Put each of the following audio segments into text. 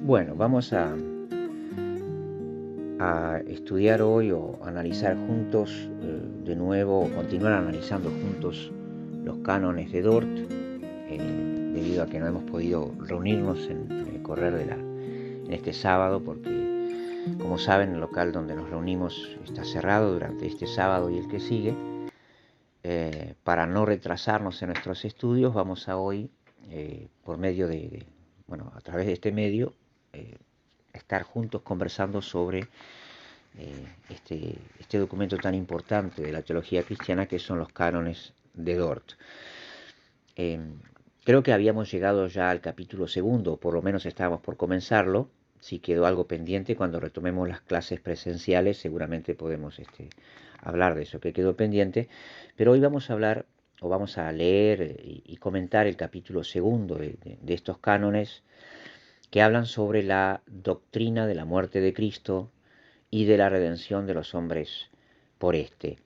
Bueno, vamos a estudiar hoy o analizar juntos de nuevo, o continuar analizando juntos los cánones de Dort, debido a que no hemos podido reunirnos en el correr en este sábado, porque, como saben, el local donde nos reunimos está cerrado durante este sábado y el que sigue. Para no retrasarnos en nuestros estudios, vamos a hoy, por medio a través de este medio, estar juntos conversando sobre este documento tan importante de la teología cristiana, que son los cánones de Dort. Creo que habíamos llegado ya al capítulo segundo, o por lo menos estábamos por comenzarlo. Si quedó algo pendiente, cuando retomemos las clases presenciales seguramente podemos hablar de eso que quedó pendiente, pero hoy vamos a hablar o vamos a leer y comentar el capítulo segundo de estos cánones, que hablan sobre la doctrina de la muerte de Cristo y de la redención de los hombres por éste.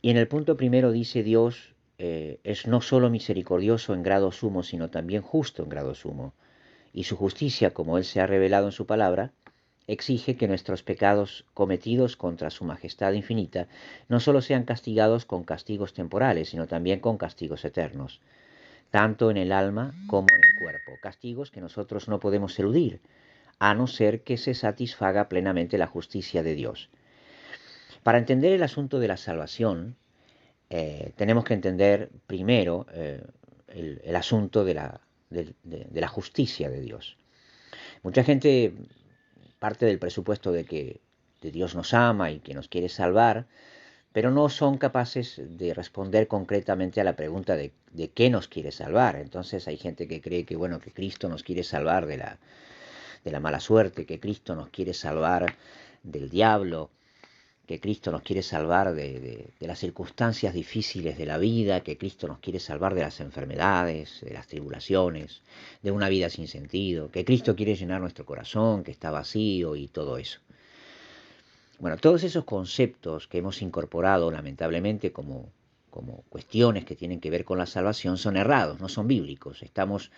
Y en el punto primero dice: Dios es no solo misericordioso en grado sumo, sino también justo en grado sumo, y su justicia, como Él se ha revelado en su palabra, exige que nuestros pecados cometidos contra su majestad infinita no solo sean castigados con castigos temporales, sino también con castigos eternos, tanto en el alma como en el cuerpo, castigos que nosotros no podemos eludir, a no ser que se satisfaga plenamente la justicia de Dios. Para entender el asunto de la salvación, tenemos que entender primero el asunto de la justicia de Dios. Mucha gente parte del presupuesto de que Dios nos ama y que nos quiere salvar, pero no son capaces de responder concretamente a la pregunta de qué nos quiere salvar. Entonces hay gente que cree que, bueno, que Cristo nos quiere salvar de la mala suerte, que Cristo nos quiere salvar del diablo, que Cristo nos quiere salvar de las circunstancias difíciles de la vida, que Cristo nos quiere salvar de las enfermedades, de las tribulaciones, de una vida sin sentido, que Cristo quiere llenar nuestro corazón, que está vacío y todo eso. Bueno, todos esos conceptos que hemos incorporado lamentablemente como cuestiones que tienen que ver con la salvación son errados, no son bíblicos. Estamos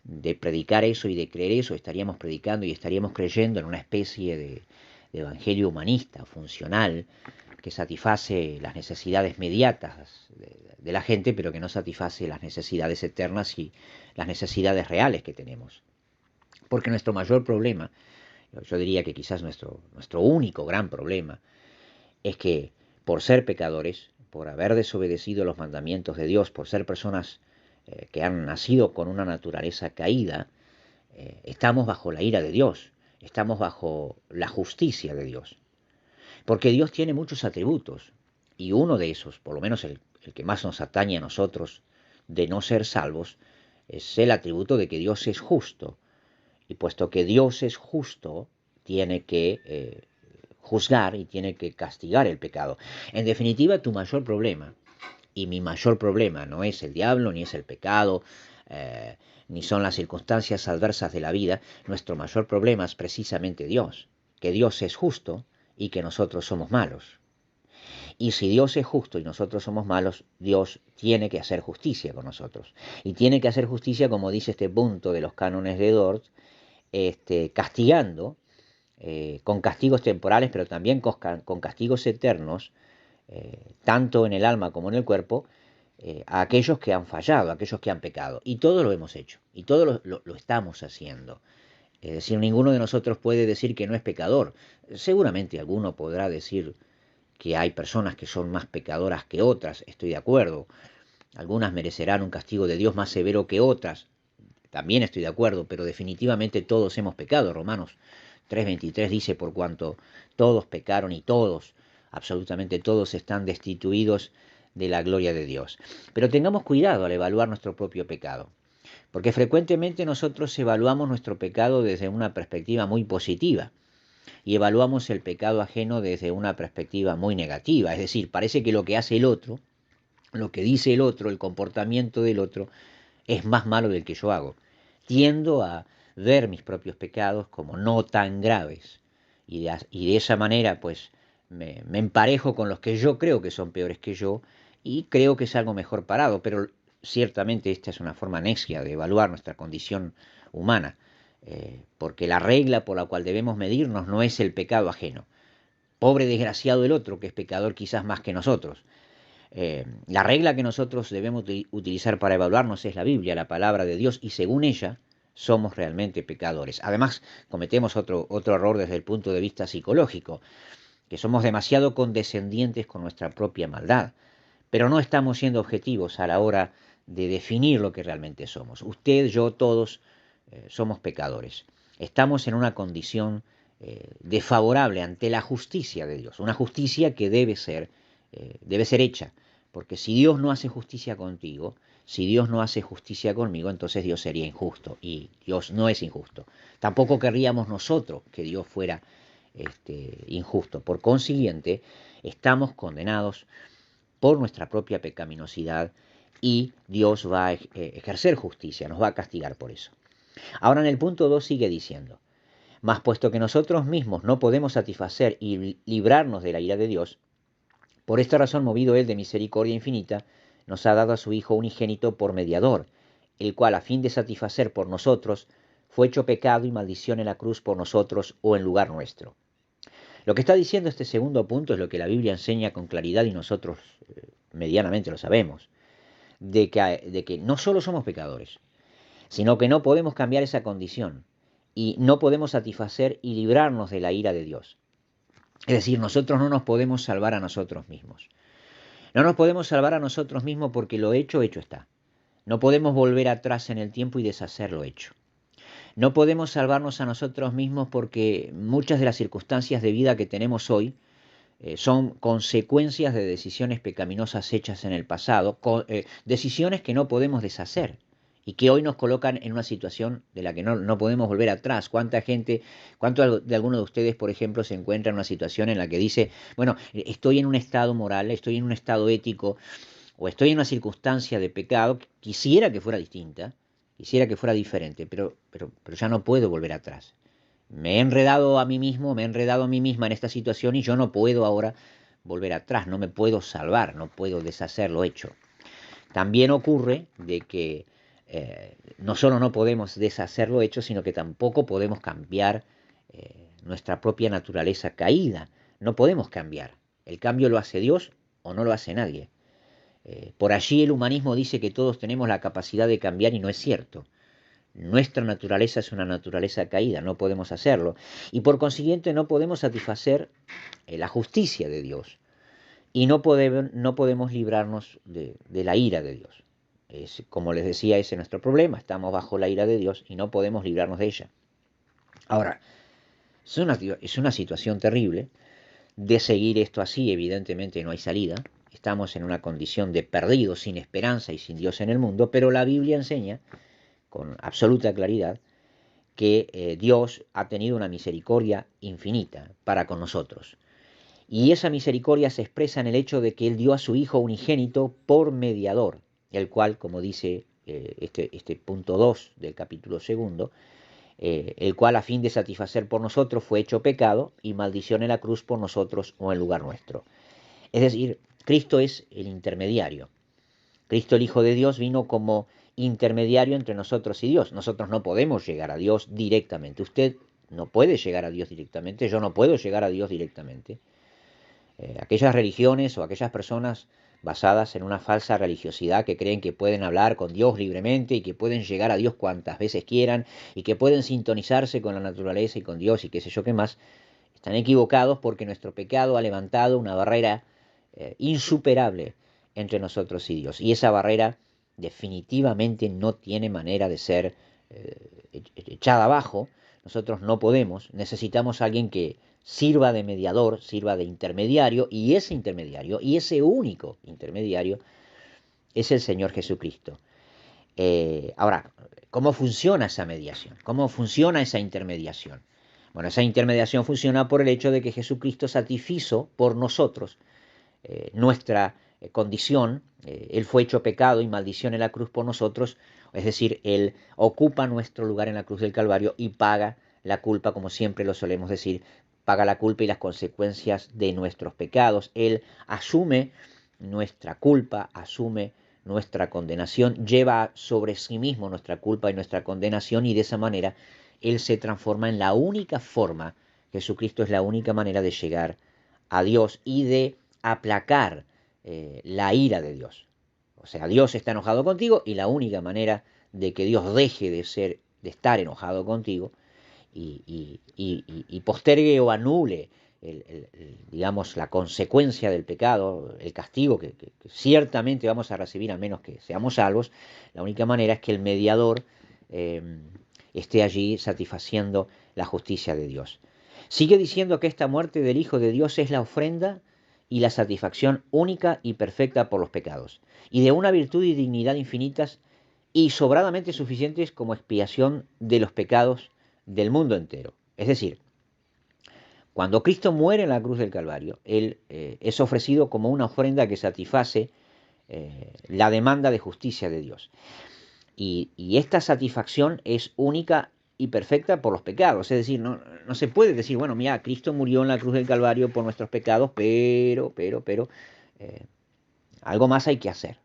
de predicar eso y de creer eso, estaríamos predicando y estaríamos creyendo en una especie de evangelio humanista, funcional, que satisface las necesidades mediatas de la gente, pero que no satisface las necesidades eternas y las necesidades reales que tenemos. Porque nuestro mayor problema, yo diría que quizás nuestro único gran problema, es que por ser pecadores, por haber desobedecido los mandamientos de Dios, por ser personas que han nacido con una naturaleza caída, estamos bajo la ira de Dios, estamos bajo la justicia de Dios. Porque Dios tiene muchos atributos, y uno de esos, por lo menos el que más nos atañe a nosotros de no ser salvos, es el atributo de que Dios es justo. Y puesto que Dios es justo, tiene que juzgar y tiene que castigar el pecado. En definitiva, tu mayor problema, y mi mayor problema, no es el diablo, ni es el pecado, ni son las circunstancias adversas de la vida. Nuestro mayor problema es precisamente Dios, que Dios es justo y que nosotros somos malos. Y si Dios es justo y nosotros somos malos, Dios tiene que hacer justicia con nosotros. Y tiene que hacer justicia, como dice este punto de los cánones de Dort, castigando, con castigos temporales, pero también con castigos eternos, tanto en el alma como en el cuerpo, a aquellos que han fallado, a aquellos que han pecado. Y todo lo hemos hecho, y todo lo estamos haciendo. Es decir, ninguno de nosotros puede decir que no es pecador. Seguramente alguno podrá decir que hay personas que son más pecadoras que otras, estoy de acuerdo. Algunas merecerán un castigo de Dios más severo que otras, también estoy de acuerdo, pero definitivamente todos hemos pecado. Romanos 3:23 dice: por cuanto todos pecaron y todos, absolutamente todos, están destituidos de la gloria de Dios. Pero tengamos cuidado al evaluar nuestro propio pecado, porque frecuentemente nosotros evaluamos nuestro pecado desde una perspectiva muy positiva y evaluamos el pecado ajeno desde una perspectiva muy negativa. Es decir, parece que lo que hace el otro, lo que dice el otro, el comportamiento del otro, es más malo del que yo hago. Tiendo a ver mis propios pecados como no tan graves, y de esa manera pues me emparejo con los que yo creo que son peores que yo y creo que es algo mejor parado. Pero ciertamente esta es una forma necia de evaluar nuestra condición humana. porque la regla por la cual debemos medirnos no es el pecado ajeno. Pobre desgraciado el otro, que es pecador quizás más que nosotros. La regla que nosotros debemos utilizar para evaluarnos es la Biblia, la palabra de Dios, y según ella somos realmente pecadores. Además, cometemos otro error desde el punto de vista psicológico, que somos demasiado condescendientes con nuestra propia maldad, pero no estamos siendo objetivos a la hora de definir lo que realmente somos. Usted, yo, todos somos pecadores. Estamos en una condición desfavorable ante la justicia de Dios, una justicia que debe ser hecha, porque si Dios no hace justicia contigo, si Dios no hace justicia conmigo, entonces Dios sería injusto, y Dios no es injusto. Tampoco querríamos nosotros que Dios fuera injusto. Por consiguiente, estamos condenados por nuestra propia pecaminosidad y Dios va a ejercer justicia, nos va a castigar por eso. Ahora en el punto 2 sigue diciendo, mas puesto que nosotros mismos no podemos satisfacer y librarnos de la ira de Dios, por esta razón, movido Él de misericordia infinita, nos ha dado a su Hijo unigénito por mediador, el cual a fin de satisfacer por nosotros, fue hecho pecado y maldición en la cruz por nosotros o en lugar nuestro. Lo que está diciendo este segundo punto es lo que la Biblia enseña con claridad y nosotros medianamente lo sabemos, de que no solo somos pecadores, sino que no podemos cambiar esa condición y no podemos satisfacer y librarnos de la ira de Dios. Es decir, nosotros no nos podemos salvar a nosotros mismos. No nos podemos salvar a nosotros mismos porque lo hecho está. No podemos volver atrás en el tiempo y deshacer lo hecho. No podemos salvarnos a nosotros mismos porque muchas de las circunstancias de vida que tenemos hoy son consecuencias de decisiones pecaminosas hechas en el pasado, decisiones que no podemos deshacer y que hoy nos colocan en una situación de la que no podemos volver atrás. ¿Cuánto de alguno de ustedes, por ejemplo, se encuentra en una situación en la que dice, bueno, estoy en un estado moral, estoy en un estado ético, o estoy en una circunstancia de pecado, quisiera que fuera distinta, quisiera que fuera diferente, pero ya no puedo volver atrás. Me he enredado a mí mismo, me he enredado a mí misma en esta situación y yo no puedo ahora volver atrás, no me puedo salvar, no puedo deshacer lo hecho. También ocurre de que no solo no podemos deshacer lo hecho, sino que tampoco podemos cambiar nuestra propia naturaleza caída. No podemos cambiar. El cambio lo hace Dios o no lo hace nadie. Por allí el humanismo dice que todos tenemos la capacidad de cambiar y no es cierto. Nuestra naturaleza es una naturaleza caída, no podemos hacerlo. Y por consiguiente no podemos satisfacer la justicia de Dios. Y no podemos librarnos de la ira de Dios. Como les decía, ese es nuestro problema. Estamos bajo la ira de Dios y no podemos librarnos de ella. Ahora, es una situación terrible. De seguir esto así, evidentemente no hay salida. Estamos en una condición de perdidos, sin esperanza y sin Dios en el mundo. Pero la Biblia enseña con absoluta claridad que Dios ha tenido una misericordia infinita para con nosotros. Y esa misericordia se expresa en el hecho de que Él dio a su Hijo unigénito por mediador, el cual, como dice este punto 2 del capítulo segundo, el cual a fin de satisfacer por nosotros fue hecho pecado y maldición en la cruz por nosotros o en lugar nuestro. Es decir, Cristo es el intermediario. Cristo el Hijo de Dios vino como intermediario entre nosotros y Dios. Nosotros no podemos llegar a Dios directamente. Usted no puede llegar a Dios directamente, yo no puedo llegar a Dios directamente. Aquellas religiones o aquellas personas basadas en una falsa religiosidad que creen que pueden hablar con Dios libremente y que pueden llegar a Dios cuantas veces quieran y que pueden sintonizarse con la naturaleza y con Dios y qué sé yo qué más, están equivocados porque nuestro pecado ha levantado una barrera insuperable entre nosotros y Dios. Y esa barrera definitivamente no tiene manera de ser echada abajo. Nosotros no podemos, necesitamos a alguien que sirva de mediador, sirva de intermediario, y ese único intermediario, es el Señor Jesucristo. Ahora, ¿cómo funciona esa mediación? ¿Cómo funciona esa intermediación? Bueno, esa intermediación funciona por el hecho de que Jesucristo satisfizo por nosotros nuestra condición. Él fue hecho pecado y maldición en la cruz por nosotros, es decir, Él ocupa nuestro lugar en la cruz del Calvario y paga la culpa, como siempre lo solemos decir, paga la culpa y las consecuencias de nuestros pecados. Él asume nuestra culpa, asume nuestra condenación, lleva sobre sí mismo nuestra culpa y nuestra condenación, y de esa manera Él se transforma en la única forma. Jesucristo es la única manera de llegar a Dios y de aplacar la ira de Dios. O sea, Dios está enojado contigo y la única manera de que Dios deje de estar enojado contigo y postergue o anule digamos, la consecuencia del pecado, el castigo que ciertamente vamos a recibir a menos que seamos salvos, la única manera es que el mediador eh, esté allí satisfaciendo la justicia de Dios. Sigue diciendo que esta muerte del Hijo de Dios es la ofrenda y la satisfacción única y perfecta por los pecados, y de una virtud y dignidad infinitas y sobradamente suficientes como expiación de los pecados del mundo entero. Es decir, cuando Cristo muere en la cruz del Calvario, Él es ofrecido como una ofrenda que satisface la demanda de justicia de Dios. Y esta satisfacción es única y perfecta por los pecados. Es decir, no se puede decir, bueno, mira, Cristo murió en la cruz del Calvario por nuestros pecados, pero, eh, algo más hay que hacer.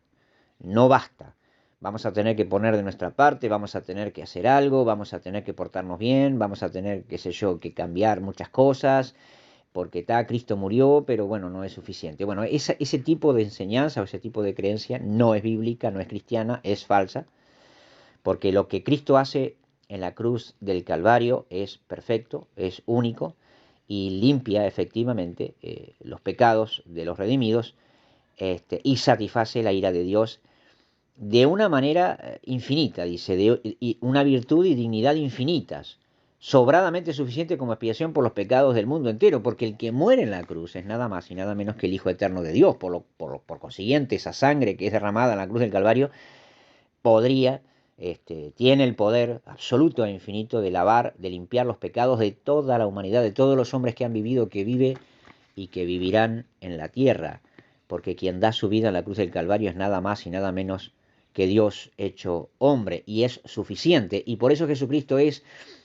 No basta. Vamos a tener que poner de nuestra parte, vamos a tener que hacer algo, vamos a tener que portarnos bien, vamos a tener, qué sé yo, que cambiar muchas cosas, porque Cristo murió, pero bueno, no es suficiente. Bueno, ese tipo de enseñanza o ese tipo de creencia no es bíblica, no es cristiana, es falsa, porque lo que Cristo hace en la cruz del Calvario es perfecto, es único y limpia efectivamente los pecados de los redimidos, y satisface la ira de Dios de una manera infinita, dice, y una virtud y dignidad infinitas, sobradamente suficiente como expiación por los pecados del mundo entero, porque el que muere en la cruz es nada más y nada menos que el Hijo Eterno de Dios. Por consiguiente, esa sangre que es derramada en la cruz del Calvario podría, tiene el poder absoluto e infinito de lavar, de limpiar los pecados de toda la humanidad, de todos los hombres que han vivido, que vive y que vivirán en la tierra, porque quien da su vida en la cruz del Calvario es nada más y nada menos que Dios hecho hombre, y es suficiente. Y por eso Jesucristo es,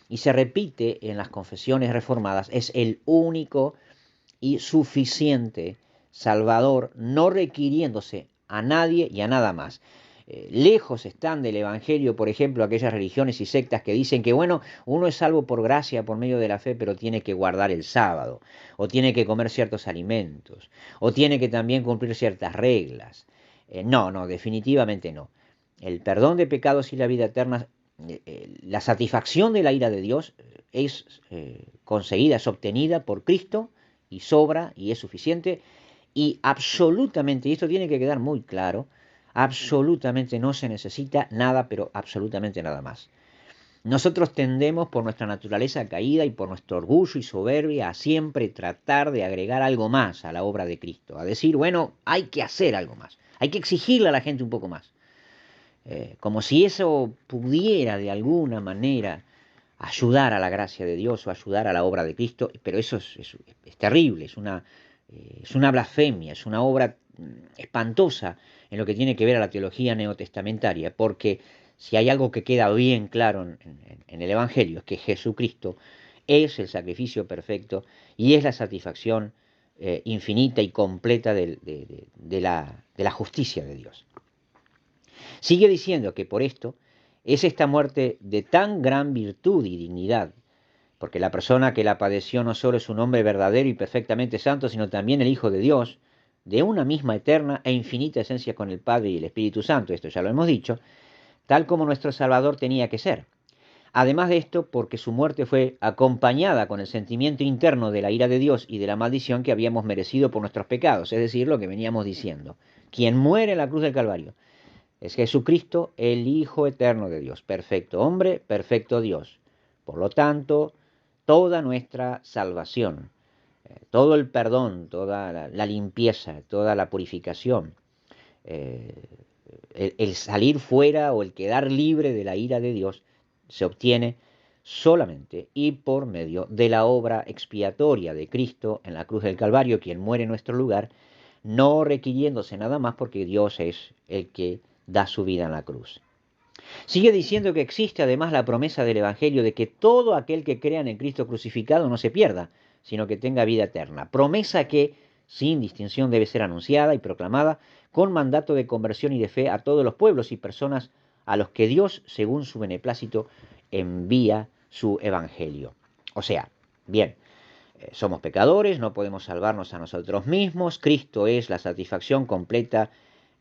y se repite en las confesiones reformadas, es el único y suficiente Salvador, no requiriéndose a nadie y a nada más. Lejos están del Evangelio, por ejemplo, aquellas religiones y sectas que dicen que, bueno, uno es salvo por gracia, por medio de la fe, pero tiene que guardar el sábado, o tiene que comer ciertos alimentos, o tiene que también cumplir ciertas reglas. No, definitivamente no. El perdón de pecados y la vida eterna, la satisfacción de la ira de Dios es conseguida, es obtenida por Cristo y sobra y es suficiente y absolutamente, y esto tiene que quedar muy claro, absolutamente no se necesita nada, pero absolutamente nada más. Nosotros tendemos por nuestra naturaleza caída y por nuestro orgullo y soberbia a siempre tratar de agregar algo más a la obra de Cristo, a decir, bueno, hay que hacer algo más, hay que exigirle a la gente un poco más, como si eso pudiera de alguna manera ayudar a la gracia de Dios o ayudar a la obra de Cristo, pero eso es terrible, es una blasfemia, es una obra espantosa en lo que tiene que ver a la teología neotestamentaria, porque si hay algo que queda bien claro en el Evangelio es que Jesucristo es el sacrificio perfecto y es la satisfacción infinita y completa de la justicia de Dios. Sigue diciendo que por esto es esta muerte de tan gran virtud y dignidad, porque la persona que la padeció no solo es un hombre verdadero y perfectamente santo, sino también el Hijo de Dios, de una misma eterna e infinita esencia con el Padre y el Espíritu Santo, esto ya lo hemos dicho, tal como nuestro Salvador tenía que ser. Además de esto, porque su muerte fue acompañada con el sentimiento interno de la ira de Dios y de la maldición que habíamos merecido por nuestros pecados, es decir, lo que veníamos diciendo. Quien muere en la cruz del Calvario es Jesucristo, el Hijo eterno de Dios, perfecto hombre, perfecto Dios. Por lo tanto, toda nuestra salvación, todo el perdón, toda la limpieza, toda la purificación, eh, el salir fuera o el quedar libre de la ira de Dios, se obtiene solamente y por medio de la obra expiatoria de Cristo en la cruz del Calvario, quien muere en nuestro lugar, no requiriéndose nada más porque Dios es el que da su vida en la cruz. Sigue diciendo que existe además la promesa del Evangelio de que todo aquel que crea en el Cristo crucificado no se pierda, sino que tenga vida eterna. Promesa que, sin distinción, debe ser anunciada y proclamada con mandato de conversión y de fe a todos los pueblos y personas a los que Dios, según su beneplácito, envía su evangelio. O sea, bien, somos pecadores, no podemos salvarnos a nosotros mismos, Cristo es la satisfacción completa,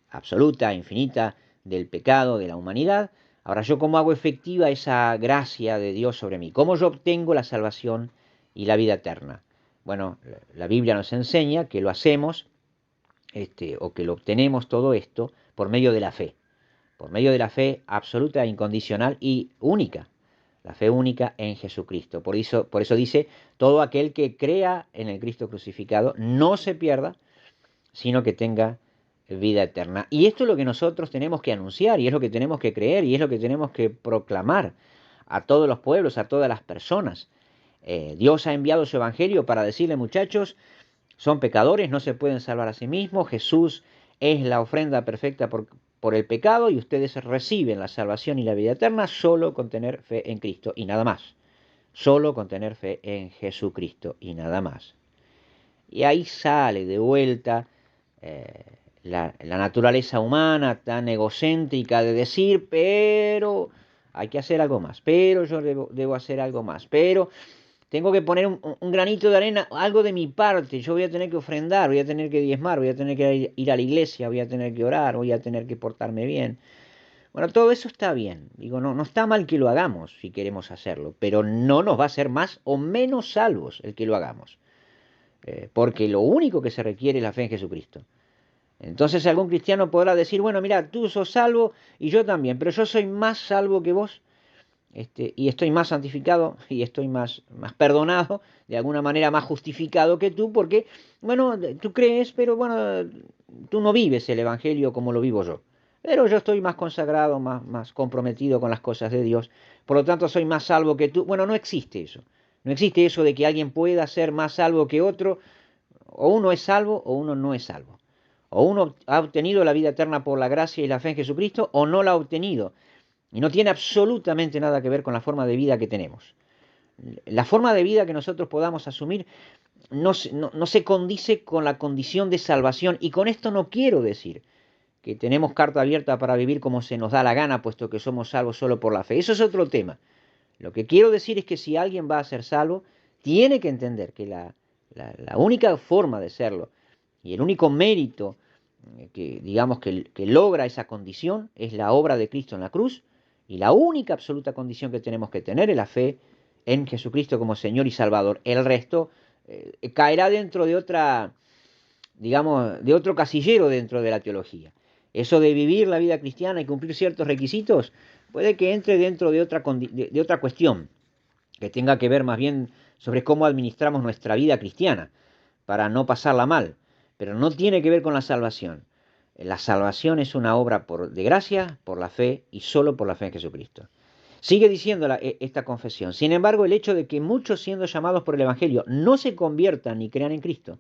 absoluta, infinita del pecado, de la humanidad. Ahora, ¿yo cómo hago efectiva esa gracia de Dios sobre mí? ¿Cómo yo obtengo la salvación y la vida eterna? Bueno, la Biblia nos enseña que lo hacemos, o que lo obtenemos todo esto por medio de la fe. Por medio de la fe absoluta, incondicional y única. La fe única en Jesucristo. Por eso dice, todo aquel que crea en el Cristo crucificado no se pierda, sino que tenga vida eterna. Y esto es lo que nosotros tenemos que anunciar, y es lo que tenemos que creer, y es lo que tenemos que proclamar a todos los pueblos, a todas las personas. Dios ha enviado su evangelio para decirle, muchachos, son pecadores, no se pueden salvar a sí mismos, Jesús es la ofrenda perfecta por el pecado y ustedes reciben la salvación y la vida eterna solo con tener fe en Cristo y nada más. Solo con tener fe en Jesucristo y nada más. Y ahí sale de vuelta la naturaleza humana tan egocéntrica de decir, pero hay que hacer algo más, pero yo debo hacer algo más, pero tengo que poner un granito de arena, algo de mi parte, yo voy a tener que ofrendar, voy a tener que diezmar, voy a tener que ir a la iglesia, voy a tener que orar, voy a tener que portarme bien. Bueno, todo eso está bien, digo, no está mal que lo hagamos si queremos hacerlo, pero no nos va a hacer más o menos salvos el que lo hagamos, porque lo único que se requiere es la fe en Jesucristo. Entonces algún cristiano podrá decir, bueno, mira, tú sos salvo y yo también, pero yo soy más salvo que vos, y estoy más santificado y estoy más perdonado, de alguna manera más justificado que tú, porque, bueno, tú crees, pero bueno, tú no vives el Evangelio como lo vivo yo. Pero yo estoy más consagrado, más comprometido con las cosas de Dios, por lo tanto soy más salvo que tú. Bueno, no existe eso. No existe eso de que alguien pueda ser más salvo que otro, o uno es salvo o uno no es salvo. O uno ha obtenido la vida eterna por la gracia y la fe en Jesucristo, o no la ha obtenido. Y no tiene absolutamente nada que ver con la forma de vida que tenemos. La forma de vida que nosotros podamos asumir no se condice con la condición de salvación. Y con esto no quiero decir que tenemos carta abierta para vivir como se nos da la gana, puesto que somos salvos solo por la fe. Eso es otro tema. Lo que quiero decir es que si alguien va a ser salvo, tiene que entender que la única forma de serlo y el único mérito que digamos que logra esa condición es la obra de Cristo en la cruz, y la única absoluta condición que tenemos que tener es la fe en Jesucristo como Señor y Salvador. El resto caerá dentro de otra, digamos, de otro casillero dentro de la teología. Eso de vivir la vida cristiana y cumplir ciertos requisitos puede que entre dentro de otra cuestión, que tenga que ver más bien sobre cómo administramos nuestra vida cristiana, para no pasarla mal, pero no tiene que ver con la salvación. La salvación es una obra de gracia, por la fe y solo por la fe en Jesucristo. Sigue diciendo esta confesión. Sin embargo, el hecho de que muchos siendo llamados por el Evangelio no se conviertan ni crean en Cristo,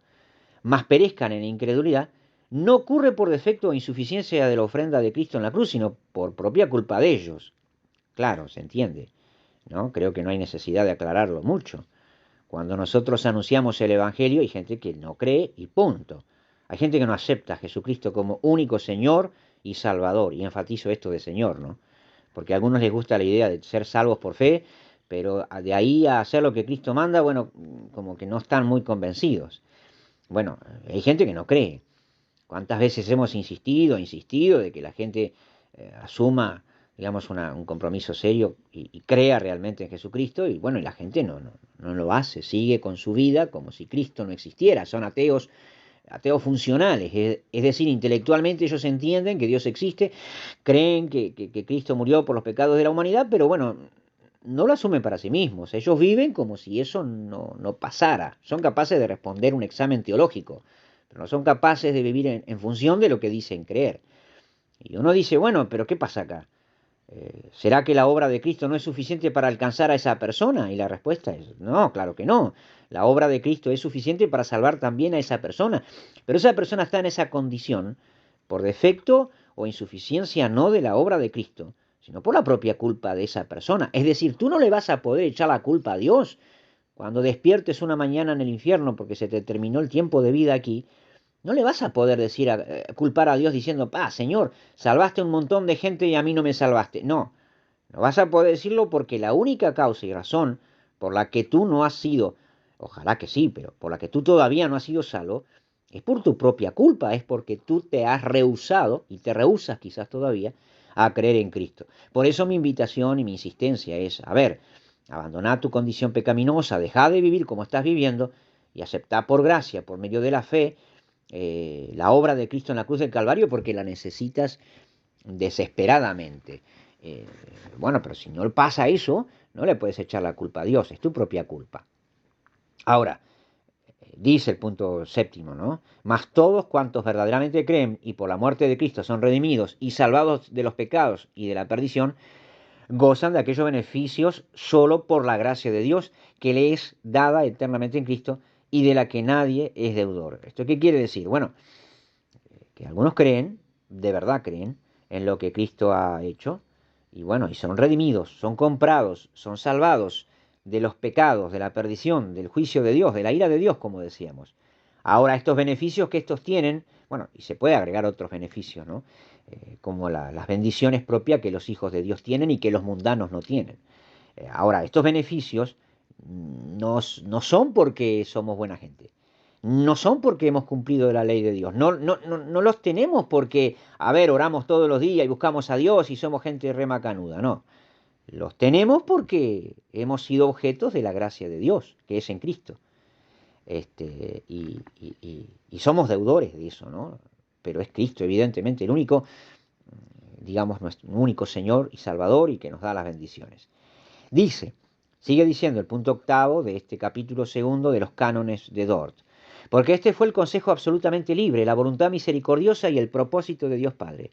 mas perezcan en incredulidad, no ocurre por defecto o insuficiencia de la ofrenda de Cristo en la cruz, sino por propia culpa de ellos. Claro, se entiende, ¿no? Creo que no hay necesidad de aclararlo mucho. Cuando nosotros anunciamos el Evangelio hay gente que no cree y punto. Hay gente que no acepta a Jesucristo como único Señor y Salvador. Y enfatizo esto de Señor, ¿no? Porque a algunos les gusta la idea de ser salvos por fe, pero de ahí a hacer lo que Cristo manda, bueno, como que no están muy convencidos. Bueno, hay gente que no cree. ¿Cuántas veces hemos insistido de que la gente asuma, digamos, un compromiso serio y crea realmente en Jesucristo? Y bueno, y la gente no lo hace, sigue con su vida como si Cristo no existiera. Son ateos funcionales, es decir, intelectualmente ellos entienden que Dios existe, creen que Cristo murió por los pecados de la humanidad, pero bueno, no lo asumen para sí mismos. Ellos viven como si eso no pasara. Son capaces de responder un examen teológico, pero no son capaces de vivir en función de lo que dicen creer. Y uno dice, bueno, pero ¿qué pasa acá? ¿Será que la obra de Cristo no es suficiente para alcanzar a esa persona? Y la respuesta es, no, claro que no. La obra de Cristo es suficiente para salvar también a esa persona. Pero esa persona está en esa condición por defecto o insuficiencia no de la obra de Cristo, sino por la propia culpa de esa persona. Es decir, tú no le vas a poder echar la culpa a Dios cuando despiertes una mañana en el infierno porque se te terminó el tiempo de vida aquí. No le vas a poder decir, culpar a Dios diciendo, Señor, salvaste a un montón de gente y a mí no me salvaste. No, no vas a poder decirlo porque la única causa y razón por la que tú no has sido, ojalá que sí, pero por la que tú todavía no has sido salvo, es por tu propia culpa, es porque tú te has rehusado, y te rehusas quizás todavía, a creer en Cristo. Por eso mi invitación y mi insistencia es, a ver, abandoná tu condición pecaminosa, deja de vivir como estás viviendo y aceptá por gracia, por medio de la fe, la obra de Cristo en la cruz del Calvario porque la necesitas desesperadamente. Eh, bueno, pero si no pasa eso, no le puedes echar la culpa a Dios, es tu propia culpa. Ahora, dice el punto séptimo, ¿no? Mas todos cuantos verdaderamente creen y por la muerte de Cristo son redimidos y salvados de los pecados y de la perdición, gozan de aquellos beneficios solo por la gracia de Dios que le es dada eternamente en Cristo y de la que nadie es deudor. ¿Esto qué quiere decir? Bueno, que algunos creen, de verdad creen, en lo que Cristo ha hecho, y bueno, y son redimidos, son comprados, son salvados de los pecados, de la perdición, del juicio de Dios, de la ira de Dios, como decíamos. Ahora, estos beneficios que estos tienen, bueno, y se puede agregar otros beneficios, ¿no? Como las bendiciones propias que los hijos de Dios tienen y que los mundanos no tienen. Ahora, estos beneficios no son porque somos buena gente, no son porque hemos cumplido la ley de Dios, no los tenemos porque, a ver, oramos todos los días y buscamos a Dios y somos gente remacanuda, no. Los tenemos porque hemos sido objetos de la gracia de Dios, que es en Cristo. Y somos deudores de eso, ¿no? Pero es Cristo, evidentemente, el único, digamos, nuestro único Señor y Salvador y que nos da las bendiciones. Dice, sigue diciendo el punto octavo de este capítulo segundo de los cánones de Dort. Porque este fue el consejo absolutamente libre, la voluntad misericordiosa y el propósito de Dios Padre,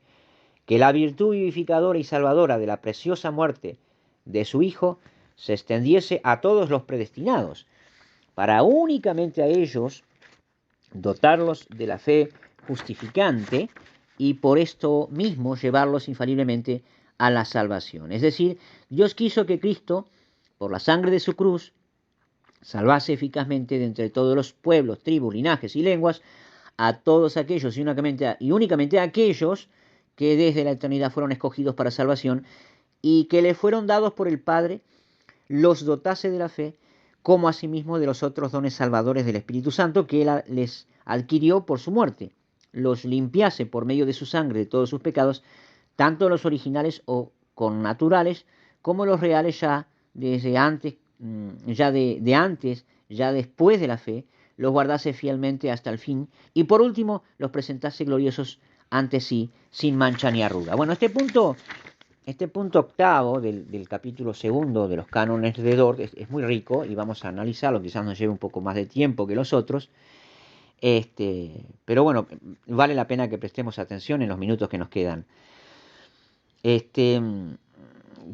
que la virtud vivificadora y salvadora de la preciosa muerte de su Hijo se extendiese a todos los predestinados, para únicamente a ellos dotarlos de la fe justificante y por esto mismo llevarlos infaliblemente a la salvación. Es decir, Dios quiso que Cristo, por la sangre de su cruz, salvase eficazmente de entre todos los pueblos, tribus, linajes y lenguas a todos aquellos y únicamente a aquellos que desde la eternidad fueron escogidos para salvación y que le fueron dados por el Padre, los dotase de la fe, como asimismo de los otros dones salvadores del Espíritu Santo que Él les adquirió por su muerte, los limpiase por medio de su sangre de todos sus pecados, tanto los originales o connaturales, como los reales ya desde antes, de antes, ya después de la fe, los guardase fielmente hasta el fin, y por último los presentase gloriosos ante sí, sin mancha ni arruga. Bueno, este punto octavo del capítulo segundo de los cánones de Dort es muy rico y vamos a analizarlo, quizás nos lleve un poco más de tiempo que los otros, pero bueno, vale la pena que prestemos atención en los minutos que nos quedan.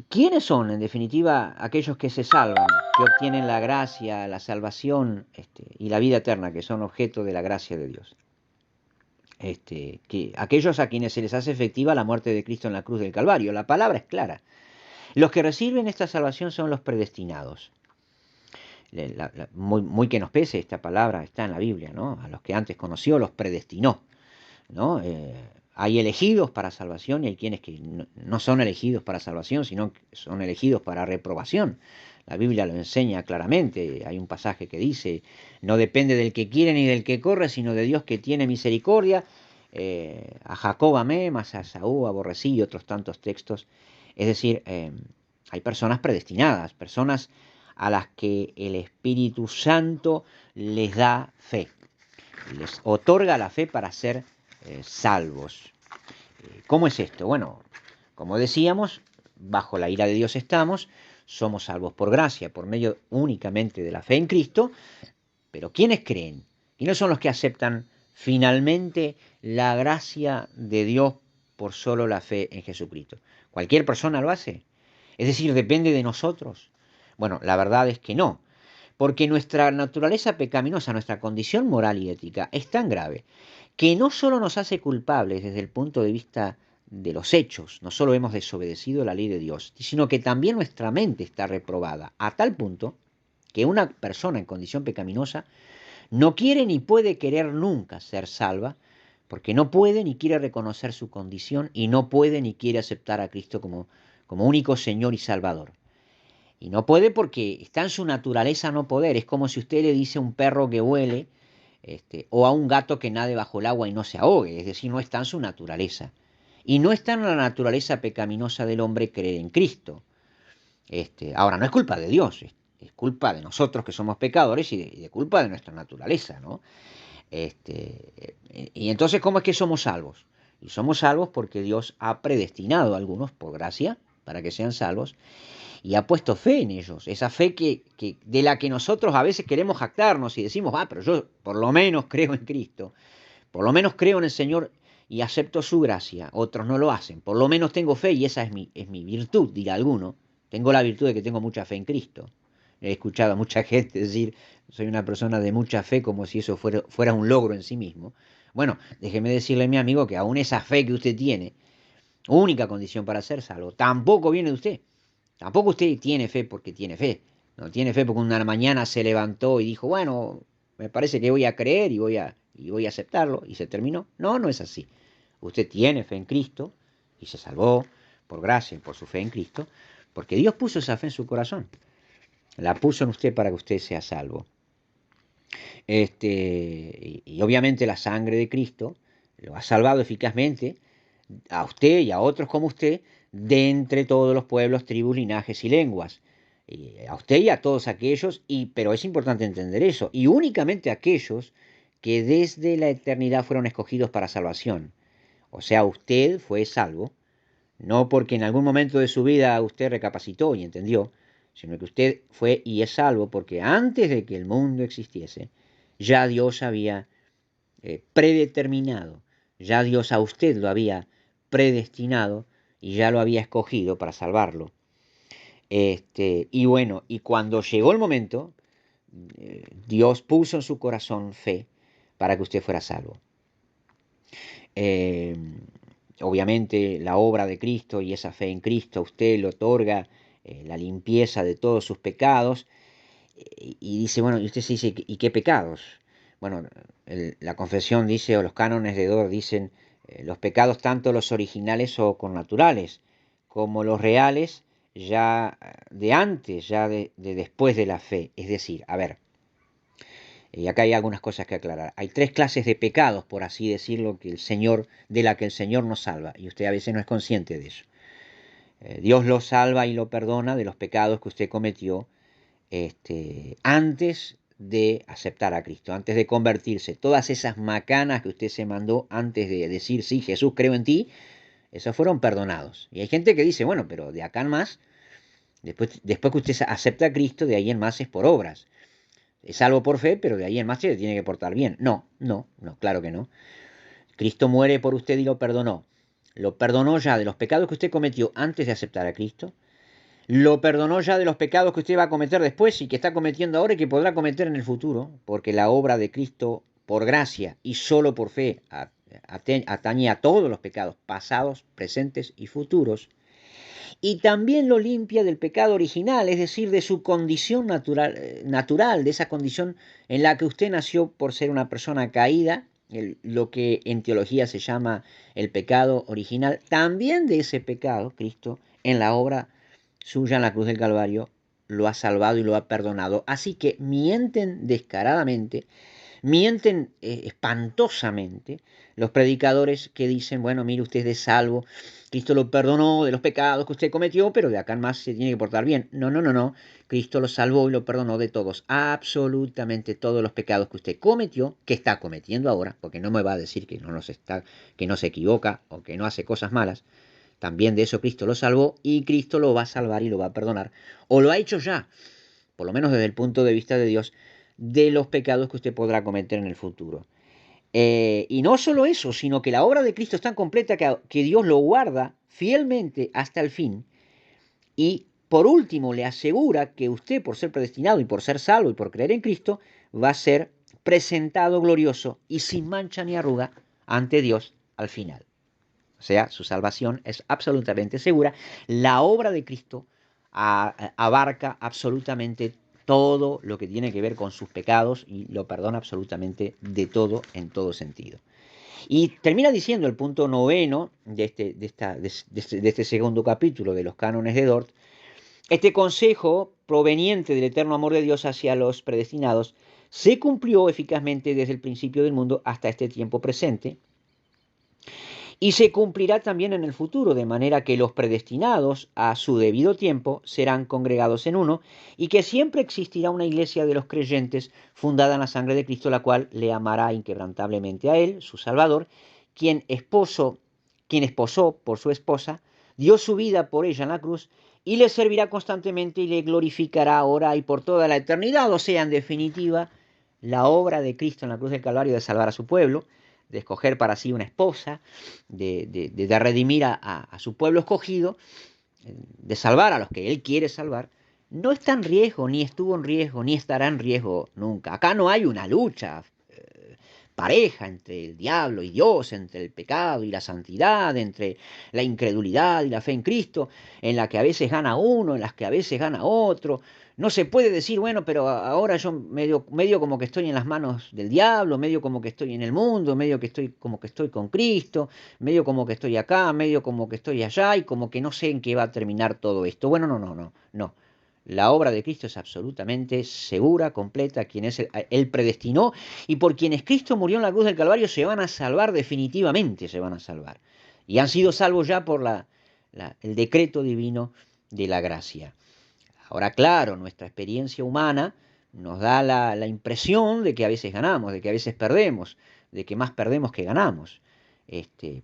¿Quiénes son, en definitiva, aquellos que se salvan, que obtienen la gracia, la salvación y la vida eterna, que son objeto de la gracia de Dios? Que aquellos a quienes se les hace efectiva la muerte de Cristo en la cruz del Calvario. La palabra es clara. Los que reciben esta salvación son los predestinados. Muy que nos pese, esta palabra está en la Biblia, ¿no? A los que antes conoció los predestinó, ¿no? Hay elegidos para salvación y hay quienes que no son elegidos para salvación, sino que son elegidos para reprobación. La Biblia lo enseña claramente. Hay un pasaje que dice, no depende del que quiere ni del que corre, sino de Dios que tiene misericordia. A Jacob amé, mas a Esaú aborrecí, y otros tantos textos. Es decir, hay personas predestinadas, personas a las que el Espíritu Santo les da fe, les otorga la fe para ser salvos. ¿Cómo es esto? Bueno, como decíamos, bajo la ira de Dios estamos, somos salvos por gracia, por medio únicamente de la fe en Cristo, pero ¿quiénes creen? ¿Quiénes son los que aceptan finalmente la gracia de Dios por solo la fe en Jesucristo? ¿Cualquier persona lo hace? Es decir, ¿depende de nosotros? Bueno, la verdad es que no, porque nuestra naturaleza pecaminosa, nuestra condición moral y ética es tan grave que no solo nos hace culpables desde el punto de vista de los hechos, no solo hemos desobedecido la ley de Dios, sino que también nuestra mente está reprobada, a tal punto que una persona en condición pecaminosa No quiere ni puede querer nunca ser salva, porque no puede ni quiere reconocer su condición y no puede ni quiere aceptar a Cristo como único Señor y Salvador. Y no puede porque está en su naturaleza no poder. Es como si usted le dice a un perro que huele, o a un gato que nade bajo el agua y no se ahogue. Es decir, no está en su naturaleza. Y no está en la naturaleza pecaminosa del hombre creer en Cristo. Ahora, no es culpa de Dios, es culpa de nosotros que somos pecadores y de culpa de nuestra naturaleza, ¿no? Y entonces, ¿cómo es que somos salvos? Y somos salvos porque Dios ha predestinado a algunos por gracia para que sean salvos y ha puesto fe en ellos, esa fe de la que nosotros a veces queremos jactarnos y decimos, pero yo por lo menos creo en Cristo, por lo menos creo en el Señor y acepto su gracia. Otros no lo hacen, por lo menos tengo fe y esa es mi virtud, dirá alguno. Tengo la virtud de que tengo mucha fe en Cristo. He escuchado a mucha gente decir, soy una persona de mucha fe, como si eso fuera un logro en sí mismo. Bueno, déjeme decirle, mi amigo, que aún esa fe que usted tiene, única condición para ser salvo, tampoco viene de usted. Tampoco usted tiene fe porque tiene fe. No tiene fe porque una mañana se levantó y dijo, bueno, me parece que voy a creer y voy a aceptarlo y se terminó. No, no es así. Usted tiene fe en Cristo y se salvó por gracia y por su fe en Cristo, porque Dios puso esa fe en su corazón. La puso en usted para que usted sea salvo. Y obviamente la sangre de Cristo lo ha salvado eficazmente a usted y a otros como usted de entre todos los pueblos, tribus, linajes y lenguas. A usted y a todos aquellos, pero es importante entender eso, y únicamente aquellos que desde la eternidad fueron escogidos para salvación. O sea, usted fue salvo, no porque en algún momento de su vida usted recapacitó y entendió, sino que usted fue y es salvo porque antes de que el mundo existiese, ya Dios había predeterminado, ya Dios a usted lo había predestinado y ya lo había escogido para salvarlo. Y bueno, y cuando llegó el momento, Dios puso en su corazón fe para que usted fuera salvo. Eh, Obviamente la obra de Cristo y esa fe en Cristo a usted le otorga la limpieza de todos sus pecados. Y dice, bueno, y usted se dice, ¿y qué pecados? Bueno, la confesión dice, o los cánones de Dort dicen, los pecados tanto los originales o connaturales, como los reales ya de antes, ya de después de la fe. Es decir, a ver, y acá hay algunas cosas que aclarar. Hay tres clases de pecados, por así decirlo, de la que el Señor nos salva, y usted a veces no es consciente de eso. Dios lo salva y lo perdona de los pecados que usted cometió antes de aceptar a Cristo, antes de convertirse. Todas esas macanas que usted se mandó antes de decir, sí, Jesús, creo en ti, esos fueron perdonados. Y hay gente que dice, bueno, pero de acá en más, después que usted acepta a Cristo, de ahí en más es por obras. Es salvo por fe, pero de ahí en más se tiene que portar bien. No, no, no, claro que no. Cristo muere por usted y lo perdonó. Lo perdonó ya de los pecados que usted cometió antes de aceptar a Cristo. Lo perdonó ya de los pecados que usted va a cometer después y que está cometiendo ahora y que podrá cometer en el futuro, porque la obra de Cristo, por gracia y solo por fe, atañe a todos los pecados pasados, presentes y futuros. Y también lo limpia del pecado original, es decir, de su condición natural, de esa condición en la que usted nació por ser una persona caída, lo que en teología se llama el pecado original. También de ese pecado, Cristo, en la obra suya en la cruz del Calvario, lo ha salvado y lo ha perdonado. Así que mienten descaradamente, mienten espantosamente los predicadores que dicen, bueno, mire, usted es de salvo, Cristo lo perdonó de los pecados que usted cometió, pero de acá en más se tiene que portar bien. No, no, no, no. Cristo lo salvó y lo perdonó de todos, absolutamente todos los pecados que usted cometió, que está cometiendo ahora, porque no me va a decir que no se equivoca o que no hace cosas malas. También de eso Cristo lo salvó y Cristo lo va a salvar y lo va a perdonar. O lo ha hecho ya, por lo menos desde el punto de vista de Dios, de los pecados que usted podrá cometer en el futuro. Y no solo eso, sino que la obra de Cristo es tan completa que Dios lo guarda fielmente hasta el fin. Y por último, le asegura que usted, por ser predestinado y por ser salvo y por creer en Cristo, va a ser presentado glorioso y sin mancha ni arruga ante Dios al final. O sea, su salvación es absolutamente segura. La obra de Cristo abarca absolutamente todo lo que tiene que ver con sus pecados y lo perdona absolutamente de todo, en todo sentido. Y termina diciendo el punto noveno de este segundo capítulo de los cánones de Dort: este consejo proveniente del eterno amor de Dios hacia los predestinados se cumplió eficazmente desde el principio del mundo hasta este tiempo presente, y se cumplirá también en el futuro, de manera que los predestinados a su debido tiempo serán congregados en uno, y que siempre existirá una iglesia de los creyentes fundada en la sangre de Cristo, la cual le amará inquebrantablemente a Él, su Salvador, quien esposó por su esposa, dio su vida por ella en la cruz, y le servirá constantemente y le glorificará ahora y por toda la eternidad. O sea, en definitiva, la obra de Cristo en la cruz del Calvario de salvar a su pueblo, de escoger para sí una esposa, de redimir a su pueblo escogido, de salvar a los que Él quiere salvar, no está en riesgo, ni estuvo en riesgo, ni estará en riesgo nunca. Acá no hay una lucha pareja entre el diablo y Dios, entre el pecado y la santidad, entre la incredulidad y la fe en Cristo, en la que a veces gana uno, en las que a veces gana otro. No se puede decir, bueno, pero ahora yo medio como que estoy en las manos del diablo, medio como que estoy en el mundo, medio que estoy como que estoy con Cristo, medio como que estoy acá, medio como que estoy allá, y como que no sé en qué va a terminar todo esto. Bueno, no. La obra de Cristo es absolutamente segura, completa. Quien es Él predestinó, y por quienes Cristo murió en la cruz del Calvario se van a salvar, definitivamente se van a salvar. Y han sido salvos ya por el decreto divino de la gracia. Ahora, claro, nuestra experiencia humana nos da la impresión de que a veces ganamos, de que a veces perdemos, de que más perdemos que ganamos.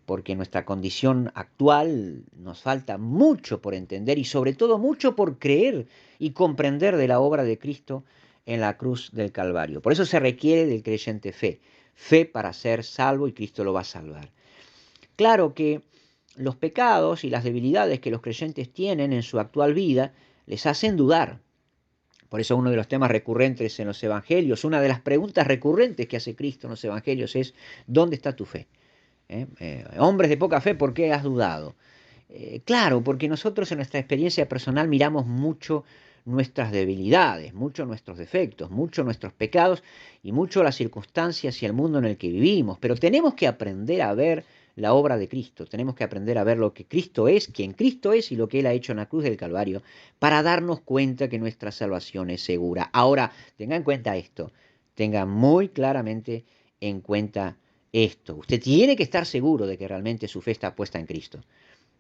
Porque en nuestra condición actual nos falta mucho por entender y sobre todo mucho por creer y comprender de la obra de Cristo en la cruz del Calvario. Por eso se requiere del creyente fe para ser salvo, y Cristo lo va a salvar. Claro que los pecados y las debilidades que los creyentes tienen en su actual vida les hacen dudar. Por eso uno de los temas recurrentes en los evangelios, una de las preguntas recurrentes que hace Cristo en los evangelios es: ¿dónde está tu fe? Hombres de poca fe, ¿por qué has dudado? Claro, porque nosotros en nuestra experiencia personal miramos mucho nuestras debilidades, mucho nuestros defectos, mucho nuestros pecados y mucho las circunstancias y el mundo en el que vivimos. Pero tenemos que aprender a ver la obra de Cristo, tenemos que aprender a ver lo que Cristo es, quién Cristo es y lo que Él ha hecho en la cruz del Calvario, para darnos cuenta que nuestra salvación es segura. Ahora, tenga en cuenta esto, tenga muy claramente en cuenta esto. Usted tiene que estar seguro de que realmente su fe está puesta en Cristo.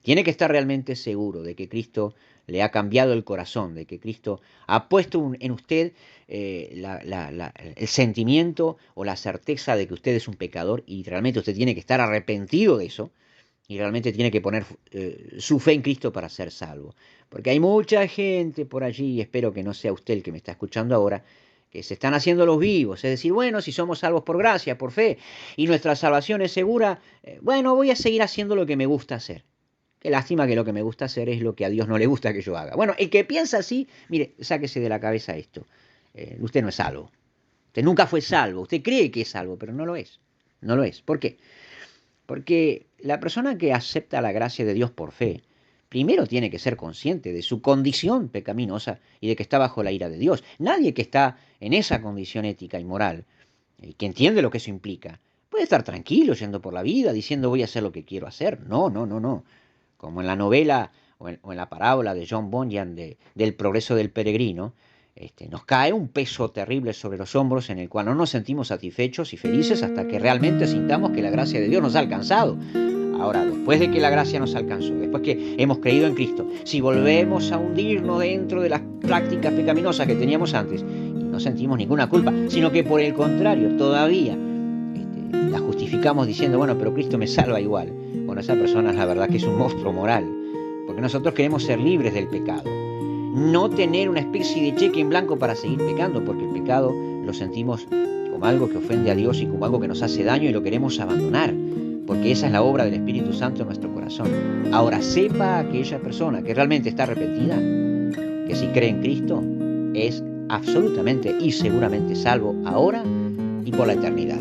Tiene que estar realmente seguro de que Cristo le ha cambiado el corazón, de que Cristo ha puesto en usted el sentimiento o la certeza de que usted es un pecador, y realmente usted tiene que estar arrepentido de eso, y realmente tiene que poner su fe en Cristo para ser salvo. Porque hay mucha gente por allí, y espero que no sea usted el que me está escuchando ahora, que se están haciendo los vivos, es decir, bueno, si somos salvos por gracia, por fe, y nuestra salvación es segura, bueno, voy a seguir haciendo lo que me gusta hacer. Qué lástima que lo que me gusta hacer es lo que a Dios no le gusta que yo haga. Bueno, el que piensa así, mire, sáquese de la cabeza esto. Usted no es salvo. Usted nunca fue salvo. Usted cree que es salvo, pero no lo es. No lo es. ¿Por qué? Porque la persona que acepta la gracia de Dios por fe, primero tiene que ser consciente de su condición pecaminosa y de que está bajo la ira de Dios. Nadie que está en esa condición ética y moral, que entiende lo que eso implica, puede estar tranquilo yendo por la vida diciendo voy a hacer lo que quiero hacer. No. Como en la novela o en la parábola de John Bunyan del progreso del peregrino, nos cae un peso terrible sobre los hombros en el cual no nos sentimos satisfechos y felices hasta que realmente sintamos que la gracia de Dios nos ha alcanzado. Ahora, después de que la gracia nos alcanzó, después que hemos creído en Cristo, si volvemos a hundirnos dentro de las prácticas pecaminosas que teníamos antes y no sentimos ninguna culpa, sino que por el contrario todavía la justificamos diciendo, bueno, pero Cristo me salva igual. Bueno, esa persona la verdad que es un monstruo moral, porque nosotros queremos ser libres del pecado, no tener una especie de cheque en blanco para seguir pecando, porque el pecado lo sentimos como algo que ofende a Dios y como algo que nos hace daño y lo queremos abandonar, porque esa es la obra del Espíritu Santo en nuestro corazón. Ahora, sepa aquella persona que realmente está arrepentida, que si cree en Cristo es absolutamente y seguramente salvo ahora y por la eternidad.